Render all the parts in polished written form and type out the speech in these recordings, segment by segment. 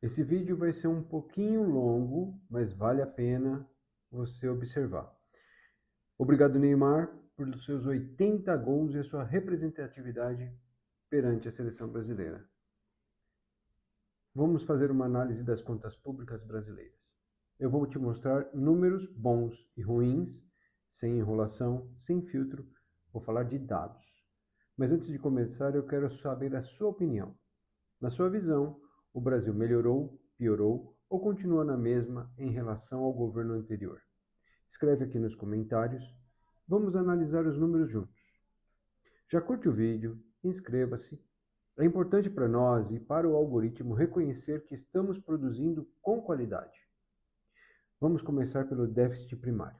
Esse vídeo vai ser um pouquinho longo, mas vale a pena você observar. Obrigado, Neymar, pelos seus 80 gols e a sua representatividade perante a seleção brasileira. Vamos fazer uma análise das contas públicas brasileiras. Eu vou te mostrar números bons e ruins, sem enrolação, sem filtro. Vou falar de dados. Mas antes de começar, eu quero saber a sua opinião. Na sua visão, o Brasil melhorou, piorou ou continua na mesma em relação ao governo anterior? Escreve aqui nos comentários. Vamos analisar os números juntos. Já curte o vídeo, inscreva-se. É importante para nós e para o algoritmo reconhecer que estamos produzindo com qualidade. Vamos começar pelo déficit primário.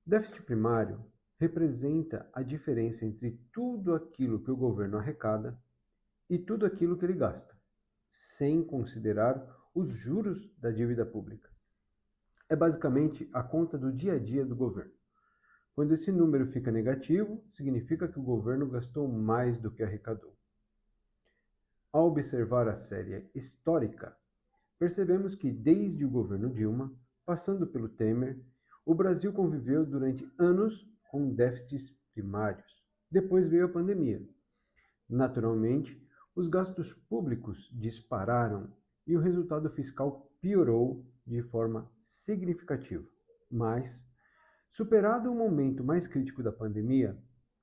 O déficit primário representa a diferença entre tudo aquilo que o governo arrecada e tudo aquilo que ele gasta, sem considerar os juros da dívida pública. É basicamente a conta do dia a dia do governo. Quando esse número fica negativo, significa que o governo gastou mais do que arrecadou. Ao observar a série histórica, percebemos que desde o governo Dilma, passando pelo Temer, o Brasil conviveu durante anos com déficits primários. Depois veio a pandemia. Naturalmente, os gastos públicos dispararam e o resultado fiscal piorou de forma significativa. Mas, superado o momento mais crítico da pandemia,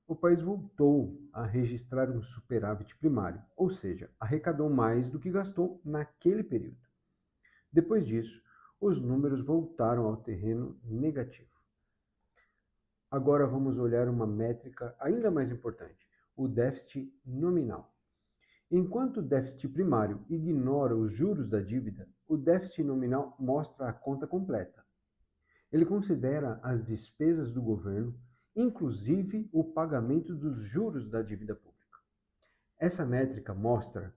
o país voltou a registrar um superávit primário, ou seja, arrecadou mais do que gastou naquele período. Depois disso, os números voltaram ao terreno negativo. Agora vamos olhar uma métrica ainda mais importante, o déficit nominal. Enquanto o déficit primário ignora os juros da dívida, o déficit nominal mostra a conta completa. Ele considera as despesas do governo, inclusive o pagamento dos juros da dívida pública. Essa métrica mostra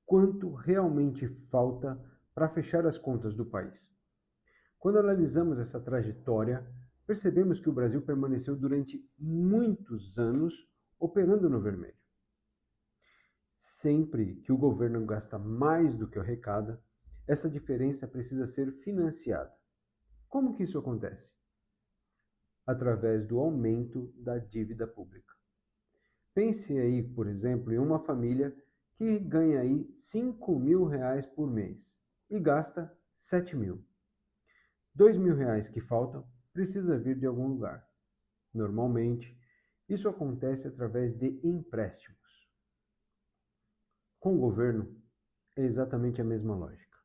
quanto realmente falta para fechar as contas do país. Quando analisamos essa trajetória, percebemos que o Brasil permaneceu durante muitos anos operando no vermelho. Sempre que o governo gasta mais do que arrecada, essa diferença precisa ser financiada. Como que isso acontece? Através do aumento da dívida pública. Pense aí, por exemplo, em uma família que ganha aí R$ 5.000 por mês e gasta 7.000. R$ 2.000 que faltam precisa vir de algum lugar. Normalmente, isso acontece através de empréstimos. Com o governo, é exatamente a mesma lógica.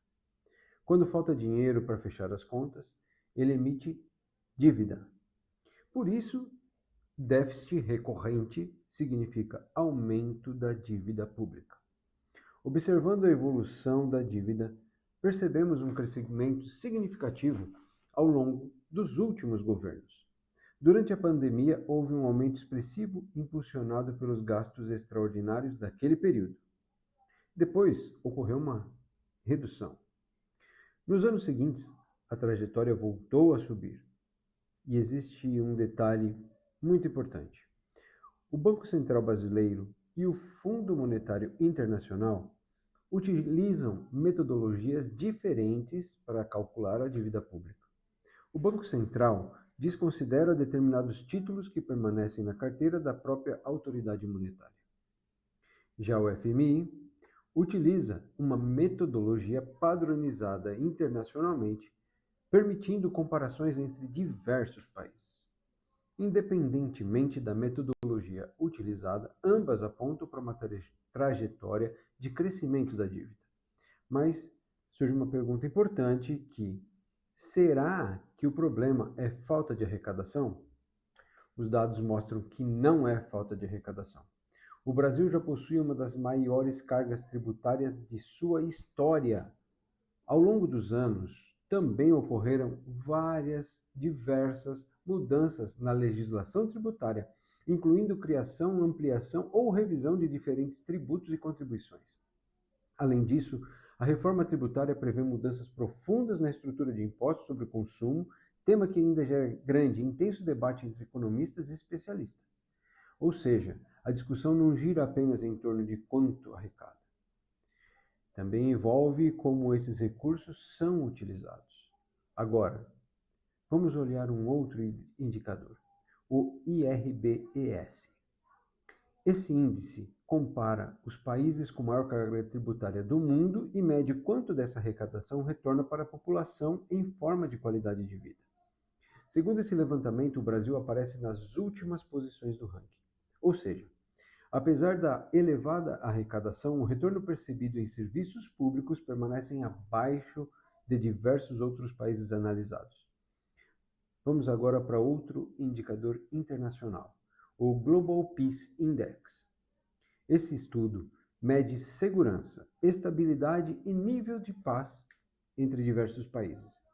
Quando falta dinheiro para fechar as contas, ele emite dívida. Por isso, déficit recorrente significa aumento da dívida pública. Observando a evolução da dívida, percebemos um crescimento significativo ao longo dos últimos governos. Durante a pandemia, houve um aumento expressivo impulsionado pelos gastos extraordinários daquele período. Depois, ocorreu uma redução. Nos anos seguintes, a trajetória voltou a subir. E existe um detalhe muito importante. O Banco Central Brasileiro e o Fundo Monetário Internacional utilizam metodologias diferentes para calcular a dívida pública. O Banco Central desconsidera determinados títulos que permanecem na carteira da própria autoridade monetária. Já o FMI utiliza uma metodologia padronizada internacionalmente, permitindo comparações entre diversos países. Independentemente da metodologia utilizada, ambas apontam para uma trajetória de crescimento da dívida. Mas surge uma pergunta importante que: será que o problema é falta de arrecadação? Os dados mostram que não é falta de arrecadação. O Brasil já possui uma das maiores cargas tributárias de sua história. Ao longo dos anos, também ocorreram diversas mudanças na legislação tributária, incluindo criação, ampliação ou revisão de diferentes tributos e contribuições. Além disso, a reforma tributária prevê mudanças profundas na estrutura de impostos sobre o consumo, tema que ainda gera grande e intenso debate entre economistas e especialistas. Ou seja, a discussão não gira apenas em torno de quanto arrecada. Também envolve como esses recursos são utilizados. Agora, vamos olhar um outro indicador, o IRBES. Esse índice compara os países com maior carga tributária do mundo e mede quanto dessa arrecadação retorna para a população em forma de qualidade de vida. Segundo esse levantamento, o Brasil aparece nas últimas posições do ranking. Ou seja, apesar da elevada arrecadação, o retorno percebido em serviços públicos permanece abaixo de diversos outros países analisados. Vamos agora para outro indicador internacional, o Global Peace Index. Esse estudo mede segurança, estabilidade e nível de paz entre diversos países.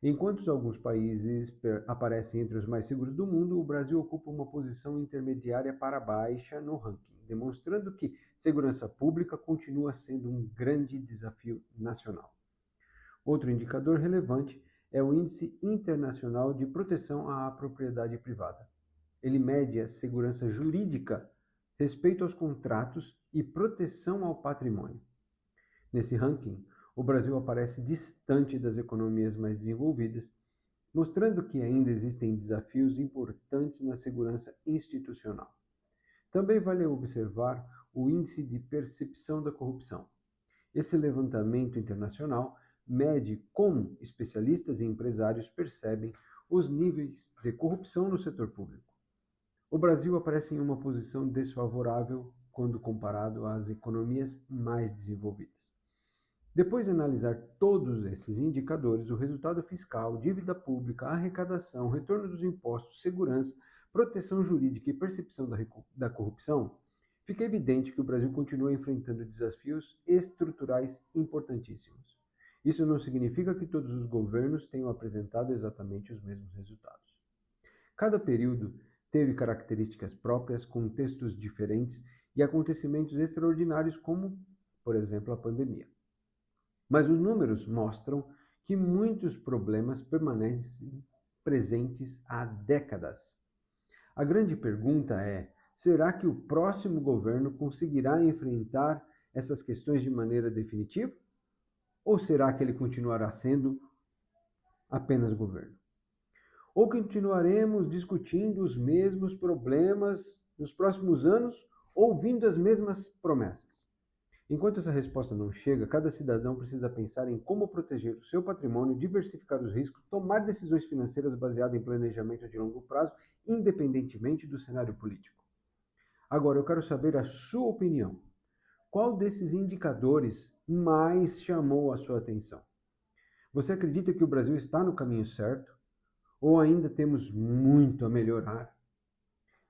Enquanto alguns países aparecem entre os mais seguros do mundo, o Brasil ocupa uma posição intermediária para baixa no ranking, demonstrando que segurança pública continua sendo um grande desafio nacional. Outro indicador relevante é o Índice Internacional de Proteção à Propriedade Privada. Ele mede a segurança jurídica, respeito aos contratos e proteção ao patrimônio. Nesse ranking, o Brasil aparece distante das economias mais desenvolvidas, mostrando que ainda existem desafios importantes na segurança institucional. Também vale observar o Índice de Percepção da Corrupção. Esse levantamento internacional mede como especialistas e empresários percebem os níveis de corrupção no setor público. O Brasil aparece em uma posição desfavorável quando comparado às economias mais desenvolvidas. Depois de analisar todos esses indicadores, o resultado fiscal, dívida pública, arrecadação, retorno dos impostos, segurança, proteção jurídica e percepção da corrupção, fica evidente que o Brasil continua enfrentando desafios estruturais importantíssimos. Isso não significa que todos os governos tenham apresentado exatamente os mesmos resultados. Cada período teve características próprias, contextos diferentes e acontecimentos extraordinários como, por exemplo, a pandemia. Mas os números mostram que muitos problemas permanecem presentes há décadas. A grande pergunta é: será que o próximo governo conseguirá enfrentar essas questões de maneira definitiva? Ou será que ele continuará sendo apenas governo? Ou continuaremos discutindo os mesmos problemas nos próximos anos, ouvindo as mesmas promessas? Enquanto essa resposta não chega, cada cidadão precisa pensar em como proteger o seu patrimônio, diversificar os riscos, tomar decisões financeiras baseadas em planejamento de longo prazo, independentemente do cenário político. Agora, eu quero saber a sua opinião. Qual desses indicadores mais chamou a sua atenção? Você acredita que o Brasil está no caminho certo? Ou ainda temos muito a melhorar?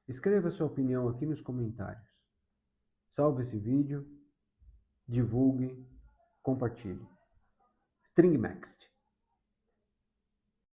Escreva sua opinião aqui nos comentários. Salve esse vídeo, divulgue, compartilhe. StringMaxed.